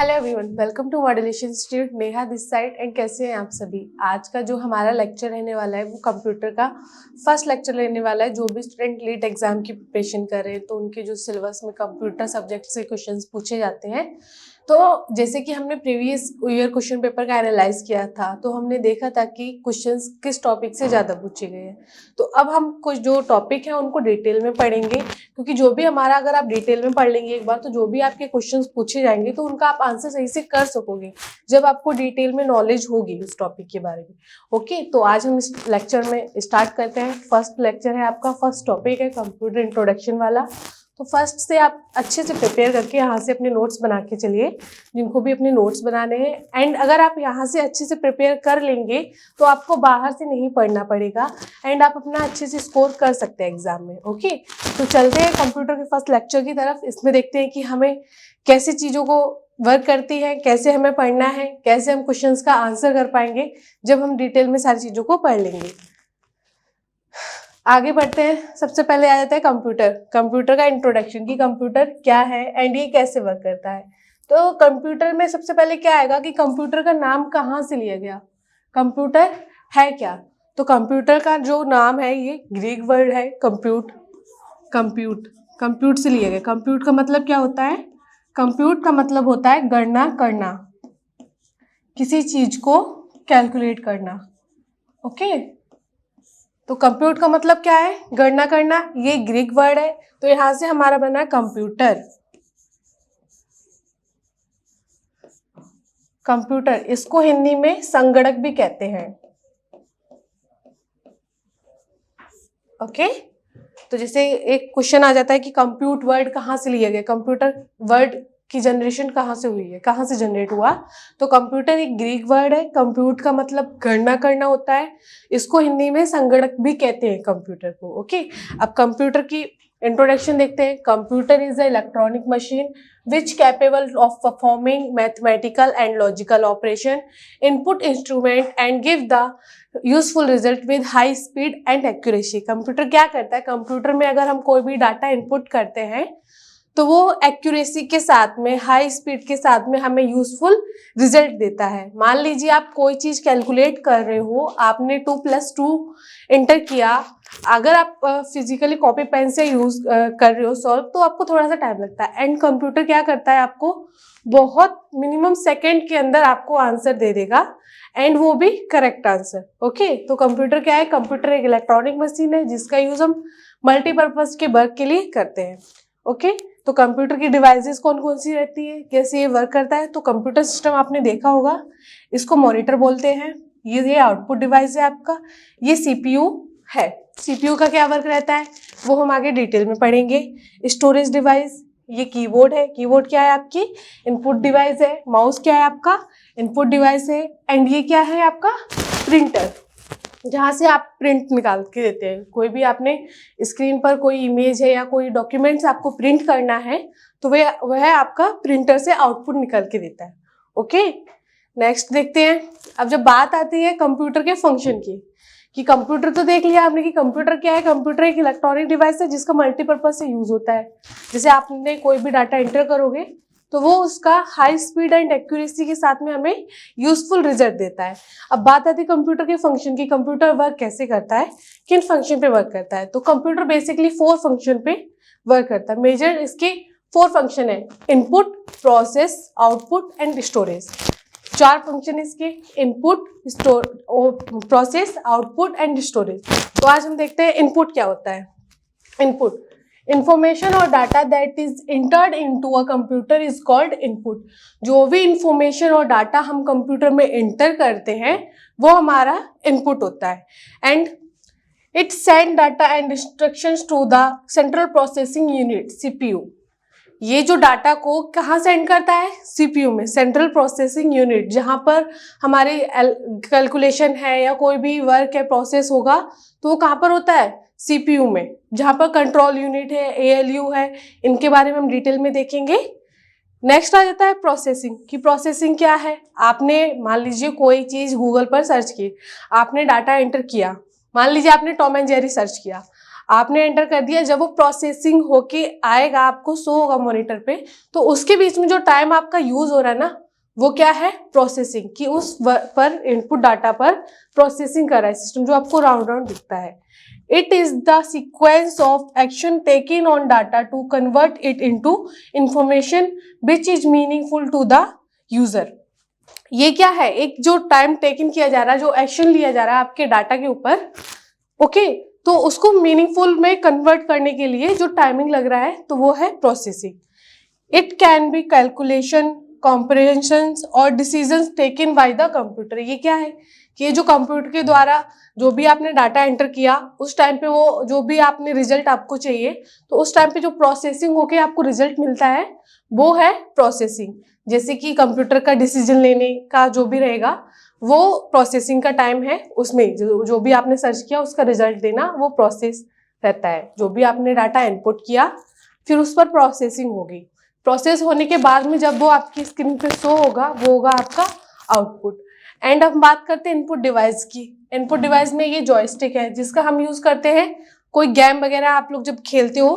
Hello everyone, welcome to modulation institute. Neha this side. And कैसे हैं आप सभी। आज का जो हमारा लेक्चर रहने वाला है वो कंप्यूटर का फर्स्ट लेक्चर रहने वाला है। जो भी स्टूडेंट लीट एग्जाम की प्रिपरेशन कर रहे हैं तो उनके जो सिलेबस में कंप्यूटर सब्जेक्ट से क्वेश्चंस पूछे जाते हैं, तो जैसे कि हमने प्रीवियस ईयर क्वेश्चन पेपर का एनालाइज किया था तो हमने देखा था कि क्वेश्चंस किस टॉपिक से ज़्यादा पूछे गए हैं। तो अब हम कुछ जो टॉपिक है उनको डिटेल में पढ़ेंगे, क्योंकि जो भी हमारा अगर आप डिटेल में पढ़ लेंगे एक बार तो जो भी आपके क्वेश्चंस पूछे जाएंगे तो उनका आप आंसर सही से कर सकोगे जब आपको डिटेल में नॉलेज होगी उस टॉपिक के बारे में। ओके, तो आज हम इस लेक्चर में स्टार्ट करते हैं। फर्स्ट लेक्चर है आपका, फर्स्ट टॉपिक है कंप्यूटर इंट्रोडक्शन वाला। तो फर्स्ट से आप अच्छे से प्रिपेयर करके यहाँ से अपने नोट्स बना के चलिए, जिनको भी अपने नोट्स बनाने हैं। एंड अगर आप यहाँ से अच्छे से प्रिपेयर कर लेंगे तो आपको बाहर से नहीं पढ़ना पड़ेगा एंड आप अपना अच्छे से स्कोर कर सकते हैं एग्जाम में। ओके, तो चलते हैं कंप्यूटर के फर्स्ट लेक्चर की तरफ। इसमें देखते हैं कि हमें कैसे चीज़ों को वर्क करती है, कैसे हमें पढ़ना है, कैसे हम क्वेश्चंस का आंसर कर पाएंगे जब हम डिटेल में सारी चीज़ों को पढ़ लेंगे। आगे बढ़ते हैं। सबसे पहले आ जाता है कंप्यूटर का इंट्रोडक्शन कि कंप्यूटर क्या है एंड ये कैसे वर्क करता है। तो कंप्यूटर में सबसे पहले क्या आएगा कि कंप्यूटर का नाम कहाँ से लिया गया, कंप्यूटर है क्या। तो कंप्यूटर का जो नाम है ये ग्रीक वर्ड है कंप्यूट से लिया गया। कंप्यूट का मतलब क्या होता है, कंप्यूट का मतलब होता है गणना करना, किसी चीज को कैलकुलेट करना। ओके, तो कंप्यूट का मतलब क्या है, गणना करना। ये ग्रीक वर्ड है तो यहां से हमारा बना कंप्यूटर। कंप्यूटर इसको हिंदी में संगणक भी कहते हैं। ओके, तो जैसे एक क्वेश्चन आ जाता है कि कंप्यूट वर्ड कहाँ से लिया गया, कंप्यूटर वर्ड की जनरेशन कहाँ से हुई है, कहाँ से जनरेट हुआ। तो कंप्यूटर एक ग्रीक वर्ड है। कंप्यूट का मतलब गणना करना होता है। इसको हिंदी में संगणक भी कहते हैं कंप्यूटर को। ओके, अब कंप्यूटर की इंट्रोडक्शन देखते हैं। Computer is a electronic machine which capable of performing mathematical and logical operation, input instrument and give the useful result with high speed and accuracy. Computer क्या करता है, कंप्यूटर में अगर हम कोई भी डाटा इनपुट करते हैं तो वो एक्यूरेसी के साथ में, हाई स्पीड के साथ में हमें यूजफुल रिजल्ट देता है। मान लीजिए आप कोई चीज कैलकुलेट कर रहे हो, आपने 2+2 इंटर किया। अगर आप फिजिकली कॉपी पेन से यूज कर रहे हो सॉल्व तो आपको थोड़ा सा टाइम लगता है एंड कंप्यूटर क्या करता है, आपको बहुत मिनिमम सेकेंड के अंदर आपको आंसर दे देगा एंड वो भी करेक्ट आंसर। ओके, तो कंप्यूटर क्या है, कंप्यूटर एक इलेक्ट्रॉनिक मशीन है जिसका यूज हम मल्टीपर्पज के वर्क के लिए करते हैं। ओके, तो कंप्यूटर की डिवाइसेस कौन कौन सी रहती है, कैसे ये वर्क करता है। तो कंप्यूटर सिस्टम आपने देखा होगा, इसको मॉनिटर बोलते हैं। ये आउटपुट डिवाइस है आपका, ये सीपीयू है। सीपीयू का क्या वर्क रहता है वो हम आगे डिटेल में पढ़ेंगे। स्टोरेज डिवाइस, ये कीबोर्ड है। कीबोर्ड क्या है आपकी, इनपुट डिवाइस है। माउस क्या है आपका, इनपुट डिवाइस है। एंड ये क्या है आपका, प्रिंटर, जहाँ से आप प्रिंट निकाल के देते हैं। कोई भी आपने स्क्रीन पर कोई इमेज है या कोई डॉक्यूमेंट्स आपको प्रिंट करना है तो वह आपका प्रिंटर से आउटपुट निकल के देता है। ओके, नेक्स्ट देखते हैं। अब जब बात आती है कंप्यूटर के फंक्शन की, कि कंप्यूटर तो देख लिया आपने कि कंप्यूटर क्या है। कंप्यूटर एक इलेक्ट्रॉनिक डिवाइस है जिसका मल्टीपर्पज से यूज होता है। जैसे आपने कोई भी डाटा एंटर करोगे तो वो उसका हाई स्पीड एंड एक्यूरेसी के साथ में हमें यूजफुल रिजल्ट देता है। अब बात आती है कंप्यूटर के फंक्शन की, कंप्यूटर वर्क कैसे करता है, किन फंक्शन पे वर्क करता है। तो कंप्यूटर बेसिकली 4 फंक्शन पे वर्क करता है। मेजर इसके 4 फंक्शन है, input, process, output and storage. 4 function इसके, input, process, output and storage. तो आज हम देखते हैं इनपुट क्या होता है। इनपुट, इंफॉर्मेशन और data that is entered into a computer is called input. जो भी इंफॉर्मेशन और डाटा हम कंप्यूटर में इंटर करते हैं वो हमारा इनपुट होता है। And it send data and instructions to the central processing unit, CPU. ये जो डाटा को कहाँ सेंड करता है, सीपीयू में, सेंट्रल प्रोसेसिंग यूनिट, जहाँ पर हमारी कैलकुलेशन है या कोई भी वर्क है, प्रोसेस होगा तो वो कहाँ पर होता है, सीपीयू में। जहाँ पर कंट्रोल यूनिट है, एएलयू है, इनके बारे में हम डिटेल में देखेंगे। नेक्स्ट आ जाता है प्रोसेसिंग, कि प्रोसेसिंग क्या है। आपने मान लीजिए कोई चीज़ गूगल पर सर्च की, आपने डाटा एंटर किया, मान लीजिए आपने टॉम एंड जेरी सर्च किया, आपने एंटर कर दिया, जब वो प्रोसेसिंग होके आएगा आपको शो होगा मॉनिटर पे, तो उसके बीच में जो टाइम आपका यूज हो रहा है ना, वो क्या है, प्रोसेसिंग, कि उस पर इनपुट डाटा पर प्रोसेसिंग कर रहा है सिस्टम, जो आपको राउंड राउंड दिखता है। It is the sequence of action taken on data to convert it into information which is meaningful to the user. ये क्या है, एक जो टाइम टेकन किया जा रहा है, जो एक्शन लिया जा रहा है आपके डाटा के ऊपर, ओके, तो उसको मीनिंगफुल में कन्वर्ट करने के लिए जो टाइमिंग लग रहा है, तो वो है processing. It can be calculation, comprehensions और decisions taken by the computer. ये क्या है कि ये जो कंप्यूटर के द्वारा जो भी आपने डाटा एंटर किया, उस टाइम पे वो जो भी आपने रिजल्ट आपको चाहिए, तो उस टाइम पे जो प्रोसेसिंग होके आपको रिजल्ट मिलता है, वो है प्रोसेसिंग। जैसे कि कंप्यूटर का डिसीजन लेने का जो भी रहेगा, वो प्रोसेसिंग का टाइम है, उसमें जो भी आपने सर्च किया उसका रिजल्ट देना, वो प्रोसेस रहता है। जो भी आपने डाटा इनपुट किया, फिर उस पर प्रोसेसिंग होगी। प्रोसेस होने के बाद में जब वो आपकी स्क्रीन पे शो होगा, वो होगा आपका आउटपुट। एंड अब बात करते हैं इनपुट डिवाइस की। इनपुट डिवाइस में ये जॉयस्टिक है, जिसका हम यूज करते हैं कोई गेम वगैरह आप लोग जब खेलते हो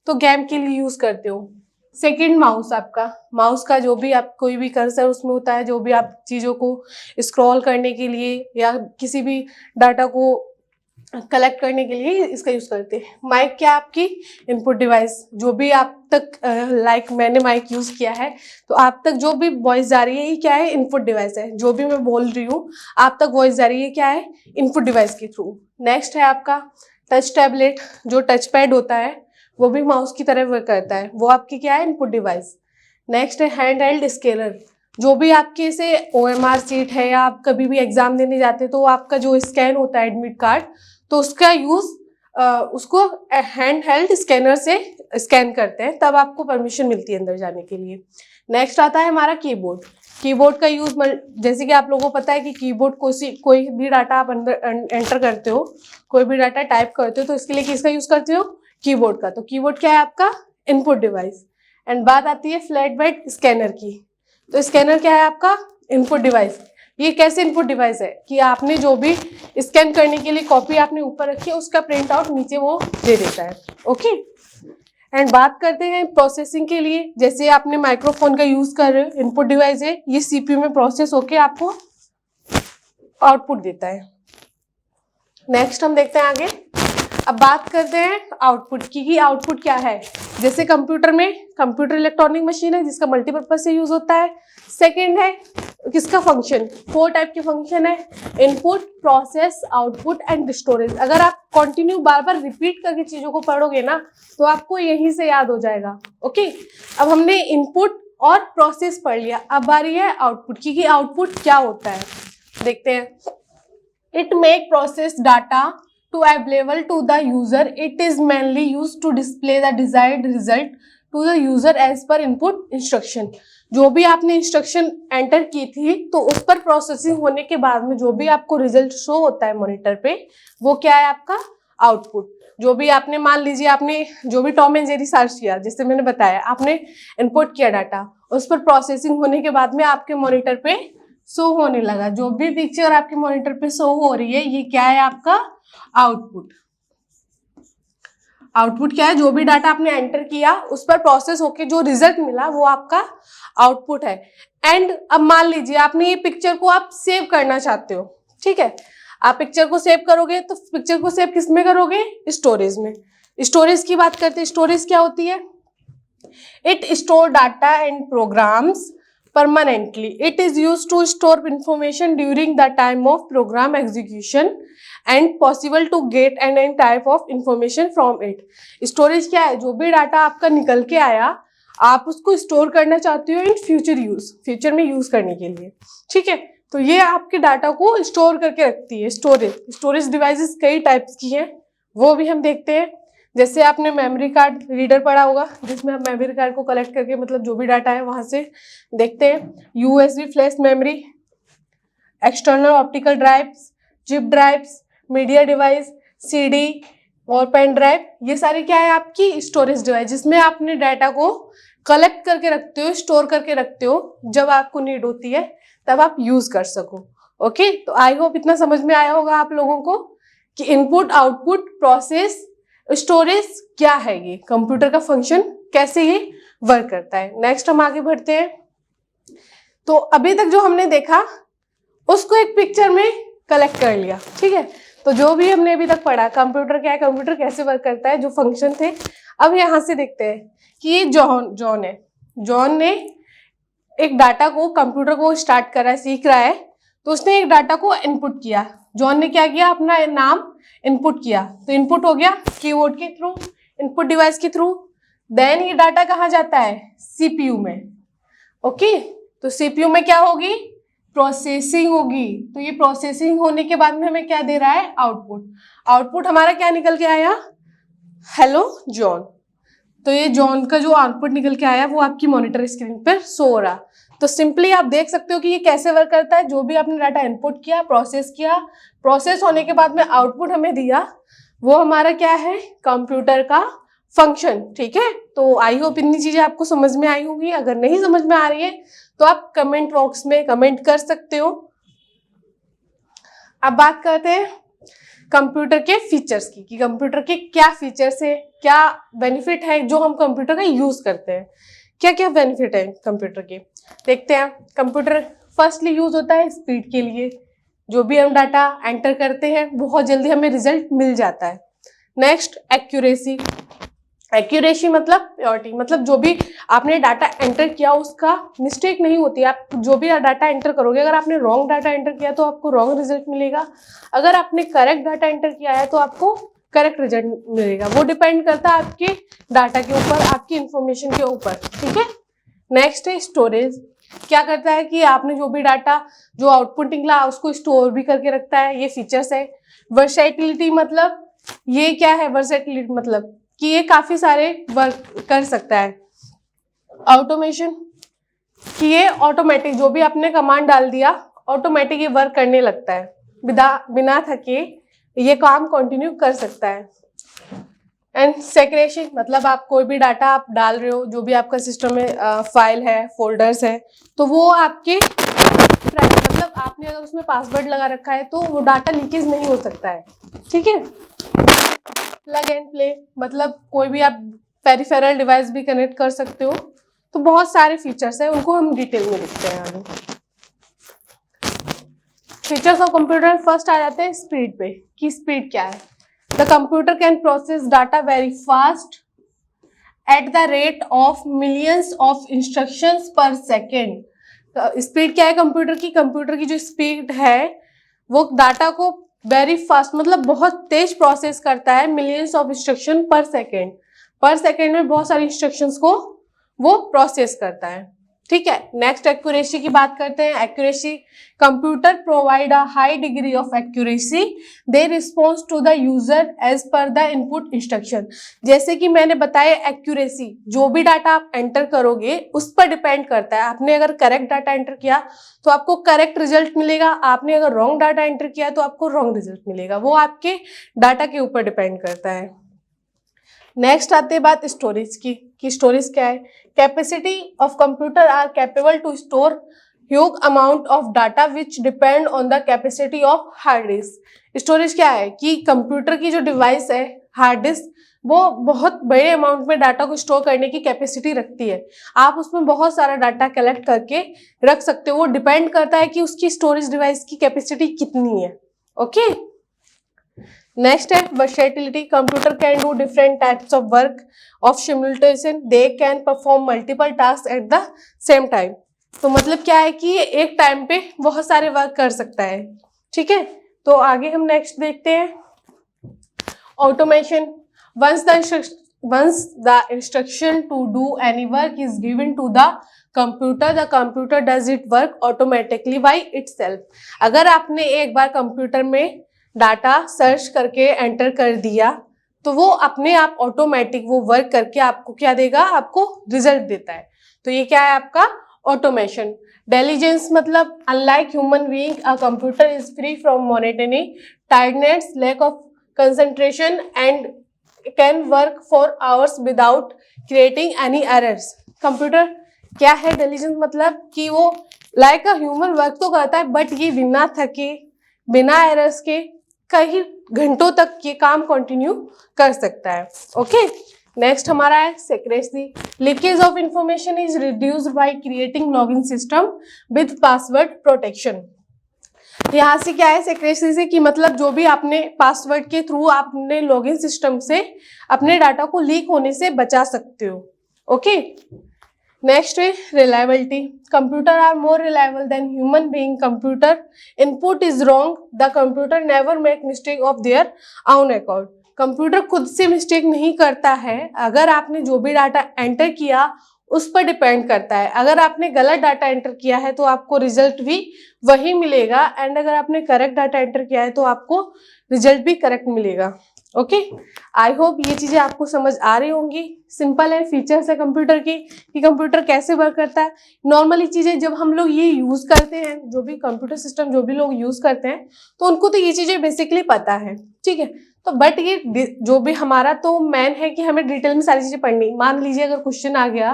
तो गेम के लिए यूज करते हो। सेकंड माउस, आपका माउस का जो भी आप कोई भी कर्सर उसमें होता है, जो भी आप चीजों को स्क्रॉल करने के लिए या किसी भी डाटा को कलेक्ट करने के लिए इसका यूज करते हैं। माइक क्या आपकी इनपुट डिवाइस, जो भी आप तक लाइक मैंने माइक यूज किया है, तो आप तक जो भी वॉइस जा रही है, ये क्या है, इनपुट डिवाइस है। जो भी मैं बोल रही हूँ आप तक वॉइस जा रही है, क्या है, इनपुट डिवाइस के थ्रू। नेक्स्ट है आपका टच टैबलेट, जो टच पैड होता है, वो भी माउस की तरह वर्क करता है, वो आपकी क्या है, इनपुट डिवाइस। नेक्स्ट है हैंड हेल्ड स्केलर, जो भी आपके से OMR सीट है या आप कभी भी एग्जाम देने जाते हैं, तो आपका जो स्कैन होता है एडमिट कार्ड, तो उसका यूज उसको हैंड हेल्ड स्कैनर से स्कैन करते हैं, तब आपको परमिशन मिलती है अंदर जाने के लिए। नेक्स्ट आता है हमारा कीबोर्ड। कीबोर्ड का यूज जैसे कि आप लोगों को पता है कि कीबोर्ड कोई भी डाटा आप अंदर एंटर करते हो, कोई भी डाटा टाइप करते हो, तो इसके लिए किसका यूज करते हो, कीबोर्ड का। तो कीबोर्ड क्या है आपका इनपुट डिवाइस। एंड बात आती है फ्लैट बेड स्कैनर की, तो स्कैनर क्या है आपका इनपुट डिवाइस। ये कैसे इनपुट डिवाइस है कि आपने जो भी स्कैन करने के लिए कॉपी आपने ऊपर रखी है, उसका प्रिंट आउट नीचे वो दे देता है, ओके। एंड बात करते हैं प्रोसेसिंग के लिए, जैसे आपने माइक्रोफोन का यूज कर रहे हो, इनपुट डिवाइस है, ये CPU में प्रोसेस होके आपको आउटपुट देता है। नेक्स्ट हम देखते हैं आगे। अब बात करते हैं आउटपुट की, कि आउटपुट क्या है। जैसे कंप्यूटर में, कंप्यूटर इलेक्ट्रॉनिक मशीन है जिसका मल्टीपर्पज से यूज होता है। सेकंड है किसका फंक्शन, 4 टाइप के फंक्शन है, input, process, output and storage. अगर आप कंटिन्यू बार बार रिपीट करके चीजों को पढ़ोगे ना, तो आपको यहीं से याद हो जाएगा, ओके। अब हमने इनपुट और प्रोसेस पढ़ लिया, अब बारी है आउटपुट की, कि आउटपुट क्या होता है, देखते हैं। It make process data to available to the user. It is mainly used to display the desired result to the user as per input instruction. जो भी आपने इंस्ट्रक्शन एंटर की थी, तो उस पर प्रोसेसिंग होने के बाद में जो भी आपको रिजल्ट शो होता है मॉनिटर पे, वो क्या है आपका आउटपुट। जो भी आपने, मान लीजिए आपने जो भी टॉम एंड जेरी सर्च किया, जैसे मैंने बताया, आपने इनपुट किया डाटा, उस पर प्रोसेसिंग होने के बाद में आपके मॉनिटर पे शो होने लगा। जो भी पिक्चर आपके मॉनिटर पे शो हो रही है, ये क्या है आपका आउटपुट। आउटपुट क्या है, जो भी डाटा आपने एंटर किया उस पर प्रोसेस होके जो रिजल्ट मिला, वो आपका आउटपुट है। एंड अब मान लीजिए आपने ये पिक्चर को आप सेव करना चाहते हो, ठीक है। आप पिक्चर को सेव करोगे, तो पिक्चर को सेव किस में करोगे, स्टोरेज में। स्टोरेज की बात करते हैं, स्टोरेज क्या होती है, it store data and programs permanently. It is used to store information during the time of program execution and possible to get any type of information from it. Storage क्या है, जो भी डाटा आपका निकल के आया, आप उसको स्टोर करना चाहते हो इन फ्यूचर यूज, फ्यूचर में यूज करने के लिए, ठीक है। तो ये आपके डाटा को स्टोर करके रखती है स्टोरेज डिवाइसेस कई टाइप्स की हैं, वो भी हम देखते हैं। जैसे आपने मेमोरी कार्ड रीडर पढ़ा होगा, जिसमें आप मेमोरी कार्ड को कलेक्ट करके, मतलब जो भी डाटा है वहां से देखते हैं। USB flash memory, external optical drives, chip drives, media device, CD और पेन ड्राइव, ये सारी क्या है आपकी स्टोरेज डिवाइस, जिसमें आपने डाटा को कलेक्ट करके रखते हो, स्टोर करके रखते हो, जब आपको नीड होती है तब आप यूज कर सको, ओके। तो आई होप इतना समझ में आया होगा आप लोगों को कि इनपुट, आउटपुट, प्रोसेस, स्टोरेज क्या है, ये कंप्यूटर का फंक्शन कैसे ये वर्क करता है। नेक्स्ट हम आगे बढ़ते हैं। तो अभी तक जो हमने देखा उसको एक पिक्चर में कलेक्ट कर लिया, ठीक है। तो जो भी हमने अभी तक पढ़ा, कंप्यूटर क्या है, कंप्यूटर कैसे वर्क करता है, जो फंक्शन थे, अब यहाँ से देखते हैं कि ये जॉन है। जॉन ने एक डाटा को, कंप्यूटर को स्टार्ट करा है, सीख रहा है, तो उसने एक डाटा को इनपुट किया। जॉन ने क्या किया, अपना नाम इनपुट किया, तो इनपुट हो गया कीबोर्ड के थ्रू, इनपुट डिवाइस के थ्रू। देन ये डाटा कहाँ जाता है, सीपीयू में। ओके, तो सीपीयू में क्या होगी, प्रोसेसिंग होगी। तो ये प्रोसेसिंग होने के बाद में हमें क्या दे रहा है, आउटपुट। आउटपुट हमारा क्या निकल के आया, हेलो जॉन। तो ये जॉन का जो आउटपुट निकल के आया वो आपकी मॉनिटर स्क्रीन पर शो हो रहा। तो सिंपली आप देख सकते हो कि ये कैसे वर्क करता है। जो भी आपने डाटा इनपुट किया, प्रोसेस होने के बाद में आउटपुट हमें दिया, वो हमारा क्या है, कंप्यूटर का फंक्शन। ठीक है, तो आई होप इतनी चीजें आपको समझ में आई होंगी। अगर नहीं समझ में आ रही है तो आप कमेंट बॉक्स में कमेंट कर सकते हो। अब बात करते हैं कंप्यूटर के फीचर्स की, कि कंप्यूटर के क्या फीचर्स है, क्या बेनिफिट है जो हम कंप्यूटर का यूज करते हैं। क्या क्या बेनिफिट है कंप्यूटर के, देखते हैं। कंप्यूटर फर्स्टली यूज होता है स्पीड के लिए। जो भी हम डाटा एंटर करते हैं बहुत जल्दी हमें रिजल्ट मिल जाता है। नेक्स्ट, एक्यूरेसी मतलब प्योरिटी, मतलब जो भी आपने डाटा एंटर किया उसका मिस्टेक नहीं होती। आप जो भी डाटा एंटर करोगे, अगर आपने रॉन्ग डाटा एंटर किया तो आपको रॉन्ग रिजल्ट मिलेगा, अगर आपने करेक्ट डाटा एंटर किया है तो आपको करेक्ट रिजल्ट मिलेगा। वो डिपेंड करता है आपके डाटा के ऊपर, आपकी इंफॉर्मेशन के ऊपर। ठीक है। नेक्स्ट है स्टोरेज। क्या करता है कि आपने जो भी डाटा, जो आउटपुट निकला, उसको स्टोर भी करके रखता है। ये फीचर्स है। वर्सेटिलिटी मतलब ये क्या है, वर्सेटिलिटी मतलब कि ये काफी सारे वर्क कर सकता है। ऑटोमेशन, कि ये ऑटोमेटिक जो भी आपने कमांड डाल दिया ऑटोमेटिक ये वर्क करने लगता है, बिना थके ये काम कंटिन्यू कर सकता है। एंड सेक्रेशन मतलब आप कोई भी डाटा आप डाल रहे हो, जो भी आपका सिस्टम में फाइल है, फोल्डर्स है, तो वो आपके मतलब आपने अगर उसमें पासवर्ड लगा रखा है तो वो डाटा लीकेज नहीं हो सकता है। ठीक है। प्लग एंड प्ले मतलब कोई भी आप पेरिफेरल डिवाइस भी कनेक्ट कर सकते हो। तो बहुत सारे फीचर्स हैं, उनको हम डिटेल में देखते हैं आगे। फीचर्स ऑफ कंप्यूटर फर्स्ट आ जाते हैं स्पीड पे, कि स्पीड क्या है। The computer can process data very fast at the rate of millions of instructions पर सेकेंड। स्पीड क्या है कंप्यूटर की, कंप्यूटर की जो स्पीड है वो डाटा को वेरी फास्ट मतलब बहुत तेज प्रोसेस करता है, मिलियंस ऑफ इंस्ट्रक्शन पर सेकेंड में बहुत सारी इंस्ट्रक्शंस को वो प्रोसेस करता है। ठीक है। नेक्स्ट एक्यूरेसी की बात करते हैं। Accuracy, computer provide a high degree of accuracy, they response to the user as per the input instruction. जैसे कि मैंने बताया एक्यूरेसी, जो भी डाटा आप एंटर करोगे उस पर डिपेंड करता है। आपने अगर करेक्ट डाटा एंटर किया तो आपको करेक्ट रिजल्ट मिलेगा, आपने अगर रॉन्ग डाटा एंटर किया तो आपको रॉन्ग रिजल्ट मिलेगा। वो आपके डाटा के ऊपर डिपेंड करता है। नेक्स्ट आते हैं बात स्टोरेज की, कि स्टोरेज क्या है। Capacity of computer are capable to store huge amount of data which depend on the capacity of hard disk. Storage क्या है कि कंप्यूटर की जो डिवाइस है हार्ड डिस्क, वो बहुत बड़े अमाउंट में डाटा को स्टोर करने की कैपेसिटी रखती है। आप उसमें बहुत सारा डाटा कलेक्ट करके रख सकते हो। वो डिपेंड करता है कि उसकी स्टोरेज डिवाइस की कैपेसिटी कितनी है। ओके। नेक्स्ट है versatility. Computer can do different types of work of simulation, they can perform multiple task at the same time. तो मतलब क्या है कि ये एक टाइम पे बहुत सारे वर्क कर सकता है। ठीक है। तो आगे हम नेक्स्ट देखते हैं automation. Once the instruction to do any work is given to the computer does it work automatically by itself. अगर आपने एक बार कंप्यूटर में डाटा सर्च करके एंटर कर दिया तो वो अपने आप ऑटोमेटिक वो वर्क करके आपको क्या देगा, आपको रिजल्ट देता है। तो ये क्या है आपका ऑटोमेशन। डेलीजेंस मतलब unlike human being a computer is free from monotony, tiredness, lack of concentration and can work for hours without creating any errors. Computer क्या है, डेलीजेंस मतलब कि वो लाइक अ ह्यूमन वर्क तो करता है बट ये बिना थके, बिना एरर्स के घंटों तक ये काम कंटिन्यू कर सकता है। ओके, नेक्स्ट हमारा है secrecy. Leakage of information is reduced by creating login system with password protection. यहाँ से क्या है सेक्रेसी से कि मतलब जो भी आपने पासवर्ड के थ्रू आपने लॉगिन सिस्टम से अपने डाटा को लीक होने से बचा सकते हो। ओके, नेक्स्ट है reliability. Computer are more reliable than human being. Computer input is wrong, the computer never make mistake of their own accord. Computer खुद से मिस्टेक नहीं करता है, अगर आपने जो भी डाटा एंटर किया उस पर डिपेंड करता है। अगर आपने गलत डाटा एंटर किया है तो आपको रिजल्ट भी वही मिलेगा, एंड अगर आपने करेक्ट डाटा एंटर किया है तो आपको रिजल्ट भी करेक्ट मिलेगा। ओके, आई होप ये चीजें आपको समझ आ रही होंगी। सिंपल है, फीचर्स है कंप्यूटर की कि कंप्यूटर कैसे वर्क करता है। नॉर्मली चीजें जब हम लोग ये यूज करते हैं, जो भी कंप्यूटर सिस्टम जो भी लोग यूज करते हैं, तो उनको तो ये चीजें बेसिकली पता है, ठीक है। तो बट ये जो भी हमारा तो मेन है कि हमें डिटेल में सारी चीजें पढ़नी। मान लीजिए अगर क्वेश्चन आ गया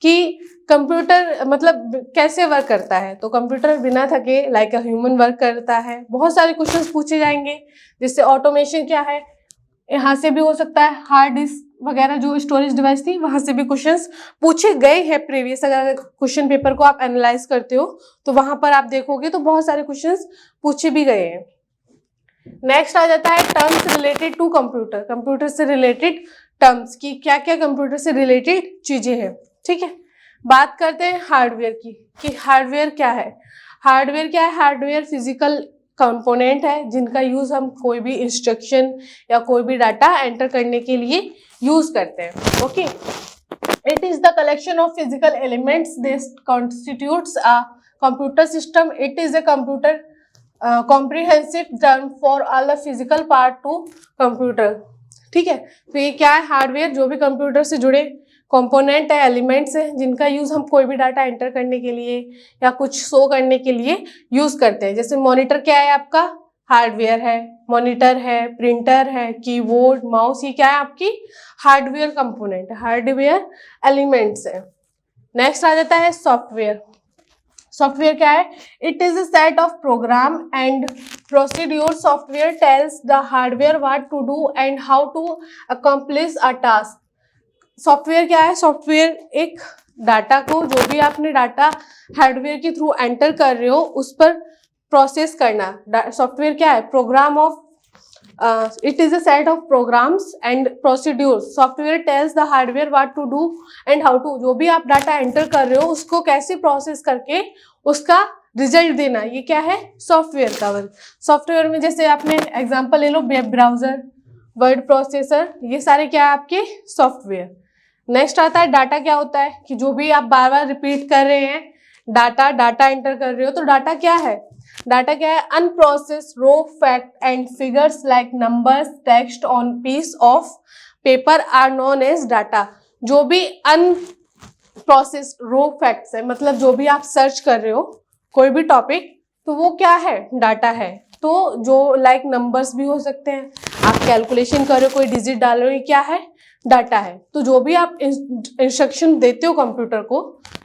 कि कंप्यूटर मतलब कैसे वर्क करता है, तो कंप्यूटर बिना थके लाइक अ ह्यूमन वर्क करता है। बहुत सारे क्वेश्चंस पूछे जाएंगे, जिससे ऑटोमेशन क्या है, यहाँ से भी हो सकता है। हार्ड डिस्क वगैरह जो स्टोरेज डिवाइस थी, वहां से भी क्वेश्चंस पूछे गए हैं प्रीवियस। अगर क्वेश्चन पेपर को आप एनालाइज करते हो तो वहां पर आप देखोगे तो बहुत सारे क्वेश्चंस पूछे भी गए हैं। नेक्स्ट आ जाता है terms related to computer. Computer से रिलेटेड टर्म्स की क्या क्या कंप्यूटर से रिलेटेड चीजें हैं, ठीक है। बात करते हैं हार्डवेयर की कि हार्डवेयर क्या है। हार्डवेयर क्या है? हार्डवेयर फिजिकल कंपोनेंट है जिनका यूज हम कोई भी इंस्ट्रक्शन या कोई भी डाटा एंटर करने के लिए यूज करते हैं। Okay, it is the collection of physical elements this constitutes a computer system. It is a computer comprehensive term for all the physical part two computer, ठीक है। तो ये क्या है? हार्डवेयर जो भी कंप्यूटर से जुड़े कंपोनेंट है, एलिमेंट्स है, जिनका यूज हम कोई भी डाटा एंटर करने के लिए या कुछ शो करने के लिए यूज करते हैं। जैसे मॉनिटर क्या है आपका? हार्डवेयर है। मॉनिटर है, प्रिंटर है, कीबोर्ड, माउस, ये क्या है आपकी हार्डवेयर कंपोनेंट, हार्डवेयर एलिमेंट्स है। नेक्स्ट आ जाता है सॉफ्टवेयर। सॉफ्टवेयर क्या है? It is a set of program and procedure. Software tells the hardware what to do and how to accomplish a task. Software क्या है? सॉफ्टवेयर एक डाटा को, जो भी आपने डाटा हार्डवेयर के थ्रू एंटर कर रहे हो, उस पर प्रोसेस करना। सॉफ्टवेयर क्या है? Program of it is a set of programs and procedures. Software tells the hardware what to do and how to. जो भी आप डाटा एंटर कर रहे हो उसको कैसे प्रोसेस करके उसका रिजल्ट देना, ये क्या है? सॉफ्टवेयर का वर्क। सॉफ्टवेयर में जैसे आपने एग्जांपल ले लो, वेब ब्राउजर, वर्ड प्रोसेसर, ये सारे क्या है आपके सॉफ्टवेयर। नेक्स्ट आता है डाटा। क्या होता है कि जो भी आप बार बार रिपीट कर रहे हैं, डाटा एंटर कर रहे हो, तो डाटा क्या है? डाटा क्या है? Unprocessed raw fact and figures like numbers, text on piece of paper are known as data. जो भी अनप्रोसेस्ड रो फैक्ट्स है, मतलब जो भी आप सर्च कर रहे हो कोई भी टॉपिक, तो वो क्या है? डाटा है। तो जो लाइक नंबर्स भी हो सकते हैं, आप कैलकुलेशन कर रहे हो, कोई डिजिट डाल रहे हो, ये क्या है? डाटा है। तो जो भी आप इंस्ट्रक्शन देते हो कंप्यूटर को,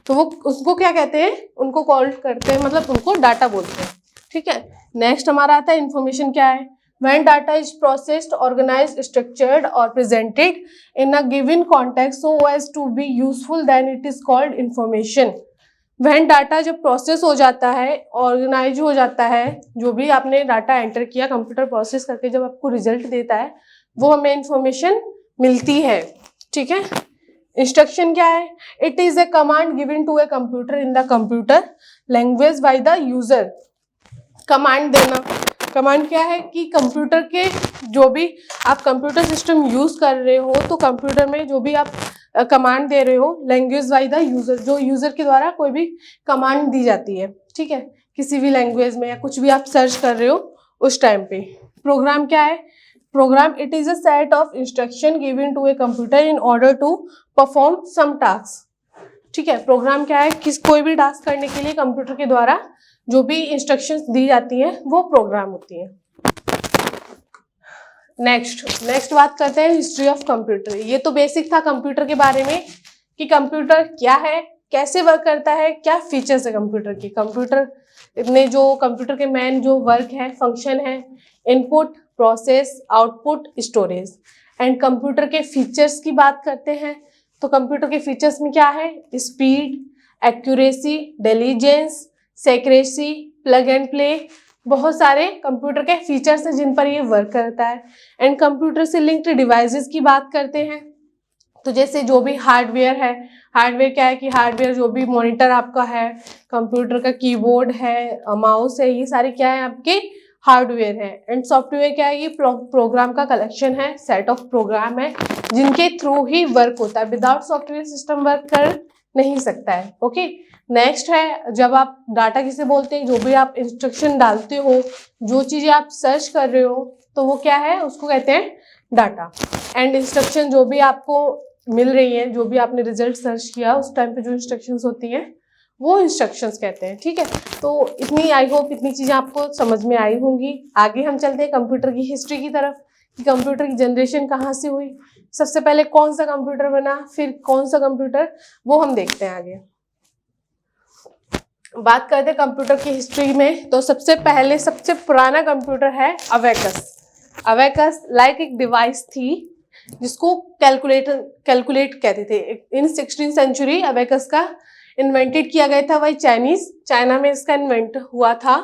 तो वो उसको क्या कहते हैं? उनको कॉल करते हैं, मतलब उनको डाटा बोलते हैं, ठीक है। नेक्स्ट हमारा आता है इंफॉर्मेशन। क्या है? When data is processed, organized, structured or presented in a given context so as to be useful, then it is called information. When data जब प्रोसेस हो जाता है, ऑर्गेनाइज हो जाता है, जो भी आपने डाटा एंटर किया, कंप्यूटर प्रोसेस करके जब आपको रिजल्ट देता है, वो हमें इंफॉर्मेशन मिलती है, ठीक है। इंस्ट्रक्शन क्या है? It is a command given to a computer in the computer language by the user. Command देना। कमांड क्या है कि कंप्यूटर के जो भी आप कंप्यूटर सिस्टम यूज कर रहे हो, तो कंप्यूटर में जो भी आप कमांड दे रहे हो, लैंग्वेज बाय द यूजर, जो यूजर के द्वारा कोई भी कमांड दी जाती है, ठीक है, किसी भी लैंग्वेज में या कुछ भी आप सर्च कर रहे हो उस टाइम पे। प्रोग्राम क्या है? Program it is a set of instruction given to a computer in order to perform some task, ठीक है। प्रोग्राम क्या है? कोई भी टास्क करने के लिए कंप्यूटर के द्वारा जो भी इंस्ट्रक्शंस दी जाती हैं वो प्रोग्राम होती हैं। नेक्स्ट बात करते हैं हिस्ट्री ऑफ कंप्यूटर। ये तो बेसिक था कंप्यूटर के बारे में कि कंप्यूटर क्या है, कैसे वर्क करता है, क्या फीचर्स है कंप्यूटर की। कंप्यूटर में जो कंप्यूटर के मेन जो वर्क है, फंक्शन है, input, process, output, storage. And computer के फीचर्स की बात करते हैं तो कंप्यूटर के फीचर्स में क्या है, speed, accuracy, diligence, secrecy, plug and play, बहुत सारे कंप्यूटर के फीचर्स हैं जिन पर ये वर्क करता है। एंड कंप्यूटर से लिंक्ड डिवाइसेस की बात करते हैं तो जैसे जो भी हार्डवेयर है, हार्डवेयर क्या है कि हार्डवेयर जो भी मॉनिटर आपका है, कंप्यूटर का कीबोर्ड है, माउस है, ये सारे क्या है आपके हार्डवेयर है। एंड सॉफ्टवेयर क्या है, ये प्रोग्राम का कलेक्शन है, सेट ऑफ प्रोग्राम है जिनके थ्रू ही वर्क होता है। विदाउट सॉफ्टवेयर सिस्टम वर्क कर नहीं सकता है। ओके, नेक्स्ट है, जब आप डाटा किसे बोलते हैं, जो भी आप इंस्ट्रक्शन डालते हो, जो चीजें आप सर्च कर रहे हो तो वो क्या है, उसको कहते हैं डाटा। एंड इंस्ट्रक्शन जो भी आपको मिल रही है, जो भी आपने रिजल्ट सर्च किया उस टाइम पे जो इंस्ट्रक्शंस होती हैं वो इंस्ट्रक्शंस कहते हैं। ठीक है, तो इतनी आई होप इतनी चीजें आपको समझ में आई होंगी। आगे हम चलते हैं कंप्यूटर की हिस्ट्री की तरफ कि कंप्यूटर की जनरेशन कहाँ से हुई, सबसे पहले कौन सा कंप्यूटर बना, फिर कौन सा कंप्यूटर, वो हम देखते हैं आगे। बात करते हैं कंप्यूटर की हिस्ट्री में तो सबसे पहले सबसे पुराना कंप्यूटर है अबेकस। अबेकस लाइक एक डिवाइस थी जिसको कैलकुलेट कहते थे। इन 16th सेंचुरी अबेकस का इन्वेंटेड किया गया था, वही चाइना में इसका इन्वेंट हुआ था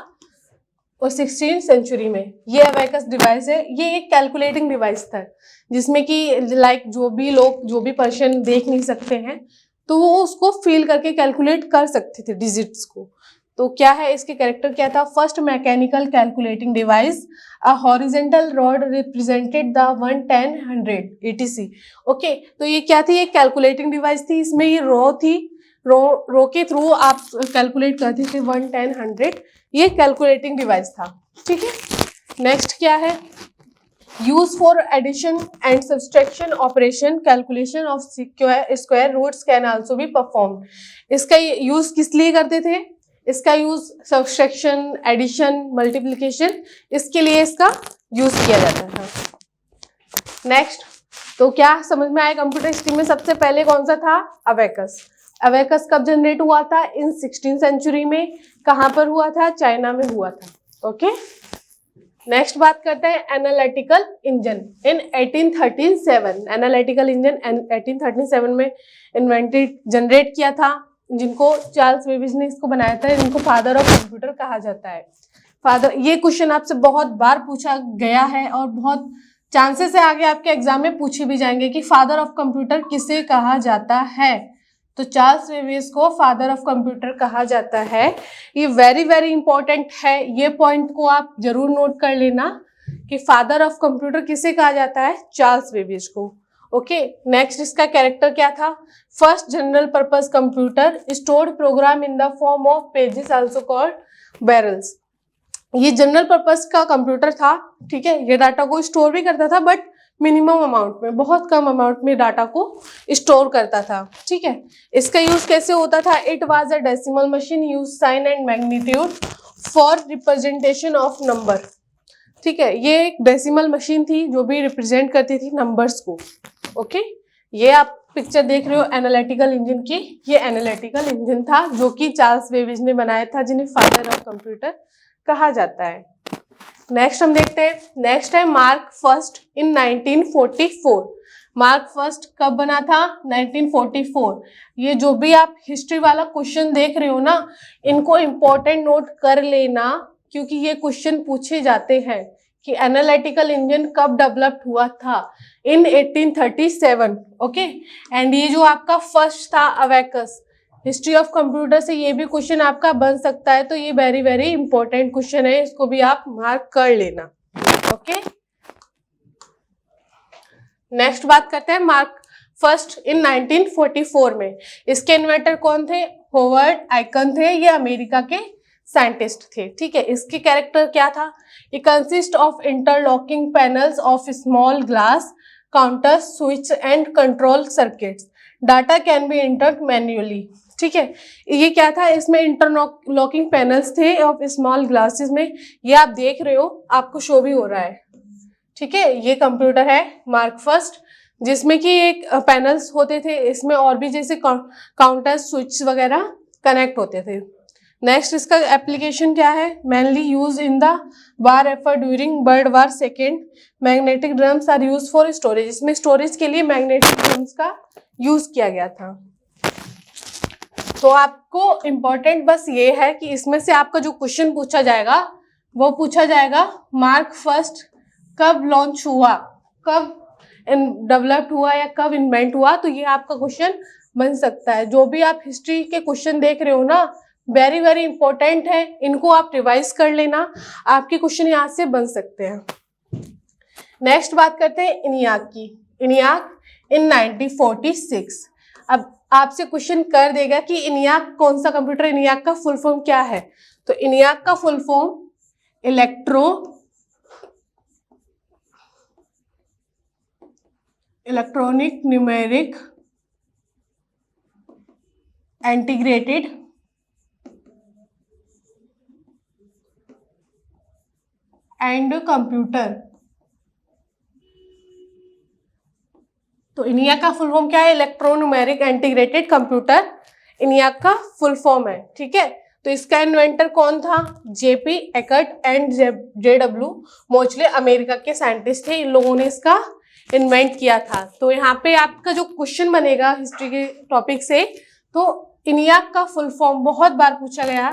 और 16th सेंचुरी में। ये अबेकस डिवाइस है, ये एक कैलकुलेटिंग डिवाइस था जिसमें कि लाइक जो भी लोग, जो भी पर्सन देख नहीं सकते हैं तो वो उसको फील करके कैलकुलेट कर सकते थे डिजिट्स को। तो क्या है इसके कैरेक्टर क्या था, first mechanical calculating device, a horizontal rod represented the 1, 10, 100 etc। Okay, तो ये क्या थी, एक कैलकुलेटिंग डिवाइस थी, इसमें ये रो थी, रो के थ्रू आप कैलकुलेट करते थे 1, 10, 100, ये कैलकुलेटिंग डिवाइस था। ठीक है, नेक्स्ट क्या है, use for addition and subtraction operation, calculation of square roots can also be perform. इसका यूज किस लिए करते थे, इसका यूज सब्सट्रैक्शन, एडिशन, मल्टीप्लिकेशन, इसके लिए इसका यूज किया जाता था। नेक्स्ट, तो क्या समझ में आया कंप्यूटर हिस्ट्री में सबसे पहले कौन सा था, अबेकस। अबेकस कब जनरेट हुआ था, इन 16th सेंचुरी में। कहाँ पर हुआ था, चाइना में हुआ था। ओके, नेक्स्ट बात करते हैं एनालिटिकल इंजन इन 1837। एनालिटिकल इंजन 1837 में इन्वेंटेड, जनरेट किया था, जिनको चार्ल्स बेबेज ने इसको बनाया था, जिनको फादर ऑफ कंप्यूटर कहा जाता है। फादर, ये क्वेश्चन आपसे बहुत बार पूछा गया है और बहुत चांसेस है आगे आपके एग्जाम में पूछे भी जाएंगे कि फादर ऑफ कंप्यूटर किसे कहा जाता है। तो चार्ल्स बेबेज को फादर ऑफ कंप्यूटर कहा जाता है। ये वेरी वेरी इंपॉर्टेंट है, ये पॉइंट को आप जरूर नोट कर लेना कि फादर ऑफ कंप्यूटर किसे कहा जाता है, चार्ल्स बेबेज को। ओके, नेक्स्ट इसका कैरेक्टर क्या था, first general purpose computer, stored program in the form of pages also called barrels. ये जनरल पर्पस का कंप्यूटर था। ठीक है, ये डाटा को स्टोर भी करता था बट मिनिमम अमाउंट में, बहुत कम अमाउंट में डाटा को स्टोर करता था। ठीक है, इसका यूज कैसे होता था, it was a decimal machine use sign and magnitude for representation of number. ठीक है, ये एक डेसिमल मशीन थी जो भी रिप्रेजेंट करती थी नंबर्स को। ओके, ये आप पिक्चर देख रहे हो एनालिटिकल इंजन की, ये एनालिटिकल इंजन था जो कि चार्ल्स बेबेज ने बनाया था, जिन्हें फादर ऑफ कंप्यूटर कहा जाता है। नेक्स्ट हम देखते हैं, नेक्स्ट है mark first in 1944। Mark first कब बना था, 1944। ये जो भी आप हिस्ट्री वाला क्वेश्चन देख रहे हो ना, इनको इंपॉर्टेंट नोट कर लेना क्योंकि ये क्वेश्चन पूछे जाते हैं कि एनालिटिकल इंजन कब डेवलप हुआ था, इन 1837। ओके, एंड ये जो आपका फर्स्ट था अबेकस, हिस्ट्री ऑफ कंप्यूटर से ये भी क्वेश्चन आपका बन सकता है, तो ये वेरी वेरी इंपॉर्टेंट क्वेश्चन है, इसको भी आप मार्क कर लेना। ओके, नेक्स्ट बात करते हैं मार्क फर्स्ट इन 1944 में। इसके इन्वेंटर कौन थे, होवर्ड आइकन थे, ये अमेरिका के साइंटिस्ट थे। ठीक है, इसके कैरेक्टर क्या था, ये consist of interlocking panels of small glass counters, switch and control circuits, data can be entered manually. ठीक है, ये क्या था, इसमें इंटरलॉकिंग पैनल्स थे ऑफ स्मॉल ग्लासेस में, ये आप देख रहे हो, आपको शो भी हो रहा है। ठीक है, ये कंप्यूटर है मार्क फर्स्ट। जिसमें कि एक पैनल्स होते थे, इसमें और भी जैसे काउंटर स्विच वगैरह कनेक्ट होते थे। नेक्स्ट इसका एप्लीकेशन क्या है, mainly use in the war effort during world war second. Magnetic drums are use for storage, इसमें स्टोरेज के लिए मैग्नेटिक ड्रम्स का यूज किया गया था। तो आपको इम्पोर्टेंट बस ये है कि इसमें से आपका जो क्वेश्चन पूछा जाएगा वो पूछा जाएगा मार्क फर्स्ट कब लॉन्च हुआ, कब डेवलप्ड हुआ या कब इन्वेंट हुआ, तो ये आपका क्वेश्चन बन सकता है। जो भी आप हिस्ट्री के क्वेश्चन देख रहे हो ना, वेरी वेरी इंपॉर्टेंट है, इनको आप रिवाइज कर लेना, आपके क्वेश्चन यहाँ से बन सकते हैं। नेक्स्ट बात करते हैं इनियाक की। इनियाक इन 1946। अब आपसे क्वेश्चन कर देगा कि इनियाक कौन सा कंप्यूटर, इनियाक का फुल फॉर्म क्या है, तो इनियाक का full form electronic numeric integrated and computer. तो इनियाक का फुल फॉर्म क्या है, इलेक्ट्रोन्यूमेरिक इंटीग्रेटेड कंप्यूटर, इनियाक का फुल फॉर्म है। ठीक है, तो इसका इन्वेंटर कौन था, JP Eckert and JW Mauchly, America के साइंटिस्ट थे, इन लोगों ने इसका इन्वेंट किया था। तो यहाँ पे आपका जो क्वेश्चन बनेगा हिस्ट्री के टॉपिक से, तो इनियाक का फुल फॉर्म बहुत बार पूछा गया,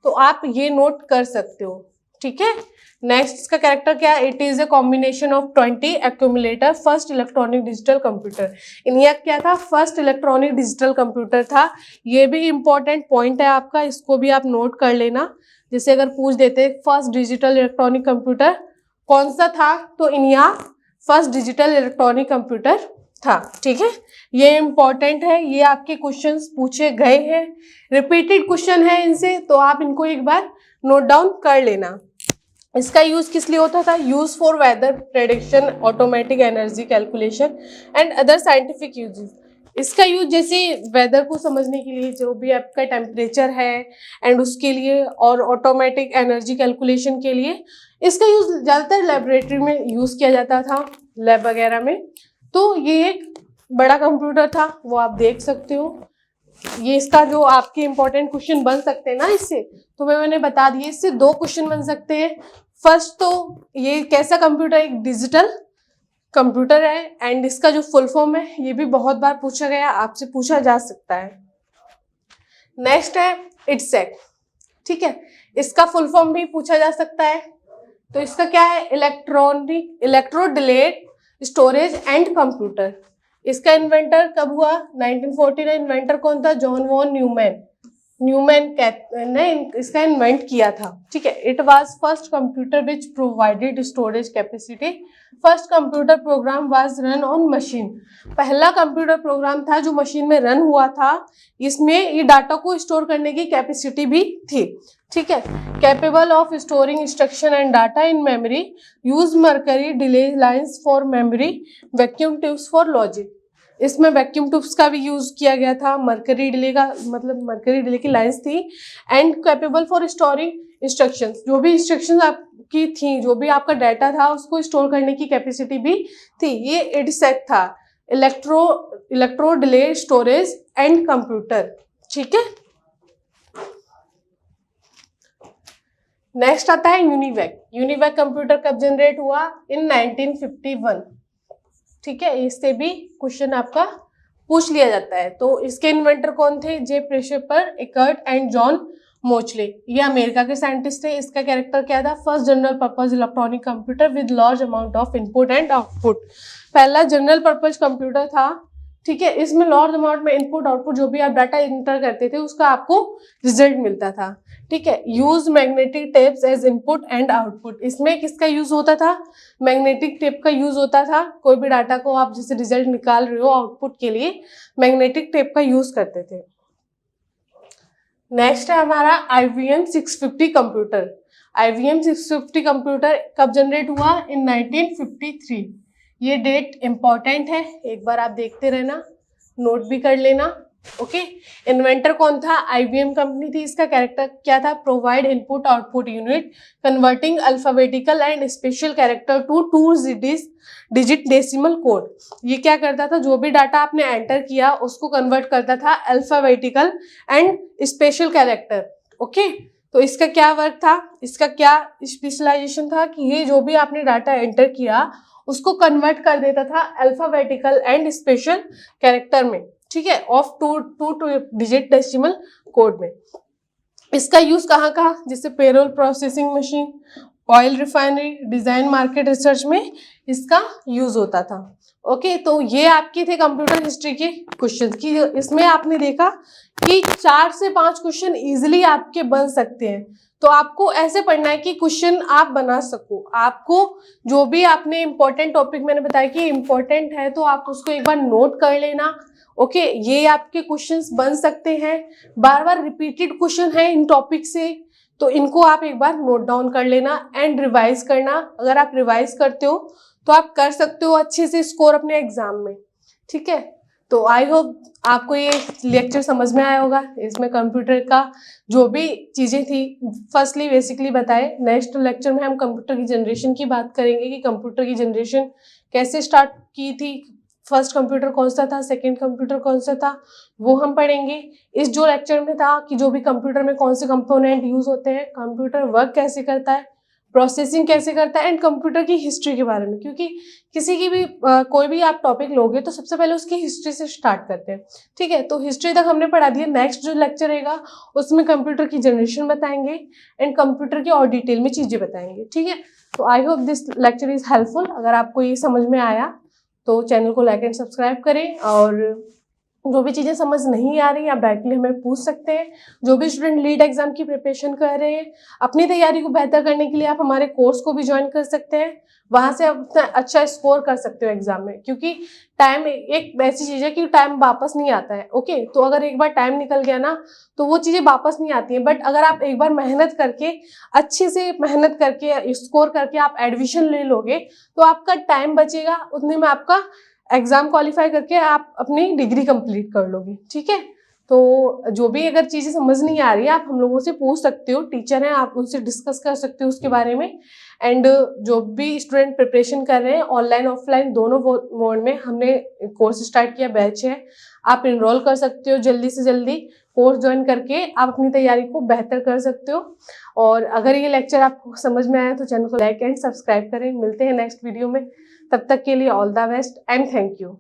तो आप ये नोट कर सकते हो। ठीक है, नेक्स्ट इसका कैरेक्टर क्या है, it is a combination of 20 accumulator first electronic digital computer. इनियाक क्या था, फर्स्ट इलेक्ट्रॉनिक डिजिटल कंप्यूटर था। ये भी इंपॉर्टेंट पॉइंट है आपका, इसको भी आप नोट कर लेना। जैसे अगर पूछ देते फर्स्ट डिजिटल इलेक्ट्रॉनिक कंप्यूटर कौन सा था, तो इनियाक फर्स्ट डिजिटल इलेक्ट्रॉनिक कंप्यूटर था। ठीक है, ये इंपॉर्टेंट है, ये आपके क्वेश्चंस पूछे गए हैं, रिपीटेड क्वेश्चन है इनसे, तो आप इनको एक बार नोट डाउन कर लेना। इसका यूज किस लिए होता था, use for weather prediction, automatic energy calculation and other scientific uses. इसका यूज जैसे वेदर को समझने के लिए, जो भी आपका टेम्परेचर है एंड उसके लिए, और ऑटोमेटिक एनर्जी कैलकुलेशन के लिए इसका यूज ज़्यादातर लेबोरेटरी में यूज किया जाता था, लैब वगैरह में। तो ये एक बड़ा कंप्यूटर था, वो आप देख सकते हो। ये इसका जो आपके इंपॉर्टेंट क्वेश्चन बन सकते हैं ना इससे, तो मैंने बता दिए, इससे 2 क्वेश्चन बन सकते हैं। फर्स्ट तो ये कैसा कंप्यूटर, एक डिजिटल कंप्यूटर है, एंड इसका जो फुल फॉर्म है ये भी बहुत बार पूछा गया, आपसे पूछा जा सकता है। नेक्स्ट है इट्सेक। ठीक है, इसका फुल फॉर्म भी पूछा जा सकता है, तो इसका क्या है, electro delayed storage and computer. इसका इन्वेंटर कब हुआ, 1949। इन्वेंटर कौन था, जॉन वॉन न्यूमैन ने इसका इन्वेंट किया था। ठीक है, it was first computer which provided storage capacity, first computer program was run on machine. पहला कंप्यूटर प्रोग्राम था जो मशीन में रन हुआ था, इसमें ये डाटा को स्टोर करने की कैपेसिटी भी थी। ठीक है, capable of storing instruction and data in memory, use mercury delay lines for memory, vacuum tubes for logic. इसमें वैक्यूम ट्यूब्स का भी यूज किया गया था, मर्करी डिले का मतलब मर्करी डिले की लाइन्स थी, and capable for storing instructions, जो भी इंस्ट्रक्शंस आपकी थी, जो भी आपका डाटा था उसको स्टोर करने की कैपेसिटी भी थी। ये इडसेक था, electro delay storage and computer. ठीक है, नेक्स्ट आता है यूनिवैक। यूनिवैक कंप्यूटर कब जनरेट हुआ, इन 1951। ठीक है, इससे भी क्वेश्चन आपका पूछ लिया जाता है। तो इसके इन्वेंटर कौन थे, जे प्रेशपर एकर्ट एंड जॉन मोचले, ये अमेरिका के साइंटिस्ट थे। इसका कैरेक्टर क्या था, first general purpose electronic computer with large amount of input and output. पहला जनरल पर्पज कंप्यूटर था। ठीक है, इसमें लार्ज अमाउंट में इनपुट आउटपुट, जो भी आप डाटा इंटर करते थे उसका आपको रिजल्ट मिलता था। ठीक है, use magnetic tapes as input and output. इसमें किसका यूज होता था, मैग्नेटिक टेप का यूज होता था। कोई भी डाटा को आप जैसे रिजल्ट निकाल रहे हो आउटपुट के लिए, मैग्नेटिक टेप का यूज करते थे। नेक्स्ट है हमारा IBM 650 कंप्यूटर। IBM 650 कंप्यूटर कब जनरेट हुआ, इन 1953। ये डेट इंपॉर्टेंट है, एक बार आप देखते रहना, नोट भी कर लेना। ओके। इन्वेंटर कौन था? IBM कंपनी थी। इसका कैरेक्टर क्या था? Provide input output unit converting alphabetical and special character to 2 digit decimal code. ये क्या करता था? जो भी डाटा आपने एंटर किया उसको कन्वर्ट करता था alphabetical and special character. Okay, तो इसका क्या वर्क था? इसका क्या स्पेशलाइजेशन था कि ये जो भी आपने डाटा एंटर किया उसको कन्वर्ट कर देता था अल्फाबेटिकल एंड स्पेशल कैरेक्टर में, ठीक है, of two digit decimal code में। इसका यूज कहाँ कहाँ? जैसे payroll processing machine, oil refinery, design, market research में इसका यूज होता था। ओके, तो ये आपके थे कंप्यूटर हिस्ट्री के क्वेश्चन की। इसमें आपने देखा कि 4 से 5 क्वेश्चन इजीली आपके बन सकते हैं। तो आपको ऐसे पढ़ना है कि क्वेश्चन आप बना सको। आपको जो भी आपने इंपॉर्टेंट टॉपिक मैंने बताया कि इंपॉर्टेंट है तो आप उसको एक बार नोट कर लेना। ओके, ये आपके क्वेश्चंस बन सकते हैं। बार बार रिपीटेड क्वेश्चन है इन टॉपिक से, तो इनको आप एक बार नोट डाउन कर लेना एंड रिवाइज करना। अगर आप रिवाइज करते हो तो आप कर सकते हो अच्छे से स्कोर अपने एग्जाम में, ठीक है। तो आई होप आपको ये लेक्चर समझ में आया होगा। इसमें कंप्यूटर का जो भी चीजें थी फर्स्टली बेसिकली बताए। नेक्स्ट लेक्चर में हम कंप्यूटर की जनरेशन की बात करेंगे कि कंप्यूटर की जनरेशन कैसे स्टार्ट की थी, फर्स्ट कंप्यूटर कौन सा था, सेकंड कंप्यूटर कौन सा था, वो हम पढ़ेंगे। इस जो लेक्चर में था कि जो भी कंप्यूटर में कौन से कंपोनेंट यूज होते हैं, कंप्यूटर वर्क कैसे करता है, प्रोसेसिंग कैसे करता है, एंड कंप्यूटर की हिस्ट्री के बारे में। क्योंकि किसी की भी कोई भी आप टॉपिक लोगे तो सबसे पहले उसकी हिस्ट्री से स्टार्ट करते हैं, ठीक है। तो हिस्ट्री तक हमने पढ़ा दिया। नेक्स्ट जो लेक्चर रहेगा उसमें कंप्यूटर की जनरेशन बताएंगे एंड कंप्यूटर की और डिटेल में चीजें बताएंगे, ठीक है। तो I hope this lecture is helpful. अगर आपको ये समझ में आया तो चैनल को लाइक एंड सब्सक्राइब करें, और जो भी चीज़ें समझ नहीं आ रही आप डायरेक्टली हमें पूछ सकते हैं। जो भी स्टूडेंट लीड एग्जाम की प्रिपरेशन कर रहे हैं, अपनी तैयारी को बेहतर करने के लिए आप हमारे कोर्स को भी ज्वाइन कर सकते हैं। वहां से आप अपना अच्छा स्कोर कर सकते हो एग्जाम में, क्योंकि टाइम एक ऐसी चीज़ है कि टाइम वापस नहीं आता है। ओके, तो अगर एक बार टाइम निकल गया ना तो वो चीज़ें वापस नहीं आती हैं। बट अगर आप एक बार मेहनत करके, अच्छे से मेहनत करके, स्कोर करके आप एडमिशन ले लोगे तो आपका टाइम बचेगा, उतने में आपका एग्जाम क्वालिफाई करके आप अपनी डिग्री कंप्लीट कर लोगे, ठीक है। तो जो भी अगर चीज़ें समझ नहीं आ रही है आप हम लोगों से पूछ सकते हो, टीचर हैं, आप उनसे डिस्कस कर सकते हो उसके बारे में। एंड जो भी स्टूडेंट प्रिपरेशन कर रहे हैं ऑनलाइन ऑफलाइन दोनों मोड में, हमने कोर्स स्टार्ट किया, बैच है, आप इनरोल कर सकते हो जल्दी से जल्दी। कोर्स ज्वाइन करके आप अपनी तैयारी को बेहतर कर सकते हो। और अगर ये लेक्चर आपको समझ में आया तो चैनल को लाइक एंड सब्सक्राइब करें। मिलते हैं नेक्स्ट वीडियो में, तब तक के लिए all the best and thank you.